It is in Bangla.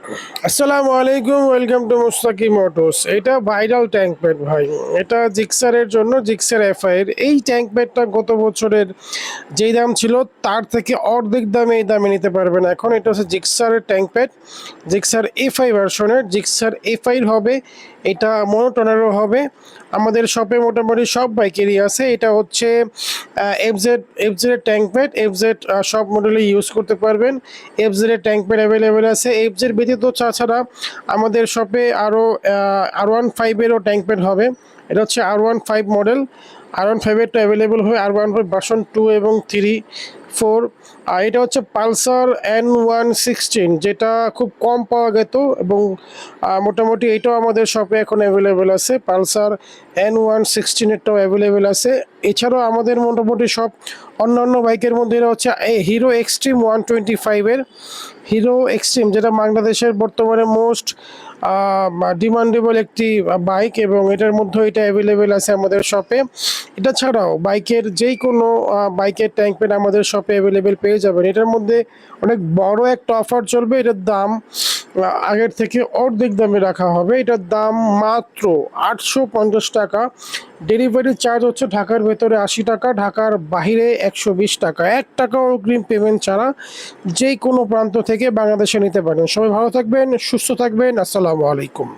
আসসালামু আলাইকুম, ওয়েলকাম টু মুস্তাকিম মোটরস। এটা ভাইরাল ট্যাঙ্ক প্যাড ভাই। এটা জিক্সারের জন্য, জিক্সার এফআই এর এই ট্যাঙ্ক প্যাডটা গত বছরের যেই দাম ছিল তার থেকে অর্ধেক দামে এই দামে নিতে পারবেন। এখন এটা হচ্ছে জিক্সারের ট্যাঙ্ক প্যাড, জিক্সার এফআই ভার্সনের। জিক্সার এফআই হবে, এটা মনোটনেরও হবে। আমাদের শপে মোটামুটি সব বাইকেরই আছে। এটা হচ্ছে এফজেড ট্যাঙ্ক প্যাড। এফজেড সব মডেলে ইউজ করতে পারবেন। এফজেড ট্যাঙ্ক প্যাড অ্যাভেলেবেল আছে। এফজেড ব্যতীত তাছাড়া আমাদের শপে আরও R15-এরও ট্যাঙ্ক প্যাড হবে। এটা হচ্ছে R15 মডেল। R15-এরটা অ্যাভেলেবেল হয় R15 ভার্সন 2 এবং 3, 4। আর এটা হচ্ছে পালসার N116, যেটা খুব কম পাওয়া যেত এবং মোটামুটি এটাও আমাদের শপে এখন অ্যাভেলেবেল আছে। পালসার N116-এরটাও অ্যাভেলেবেল আছে। এছাড়াও আমাদের মোটামুটি সব অন্যান্য বাইকের মধ্যে এটা হচ্ছে হিরো এক্সট্রিম 125-এর, হিরো এক্সট্রিম, যেটা বাংলাদেশের বর্তমানে মোস্ট ডিমান্ডেবল একটি বাইক, এবং এটার মধ্যে এটা অ্যাভেলেবেল আছে আমাদের শপে। এটা ছাড়াও বাইকের যেই কোনো বাইকের ট্যাঙ্ক প্যাড আমাদের শপে অ্যাভেলেবেল পেয়ে যাবেন। এটার মধ্যে অনেক বড় একটা অফার চলবে। এটার দাম আগের থেকে অর্ধেক দামে রাখা হবে। এটার দাম মাত্র 850 টাকা। ডেলিভারি চার্জ হচ্ছে ঢাকার ভেতরে 80 টাকা, ঢাকার বাইরে 120 টাকা। 1 টাকা অগ্রিম পেমেন্ট ছাড়া যে কোনো প্রান্ত থেকে বাংলাদেশে নিতে পারেন। সবাই ভালো থাকবেন, সুস্থ থাকবেন। আসসালামু আলাইকুম।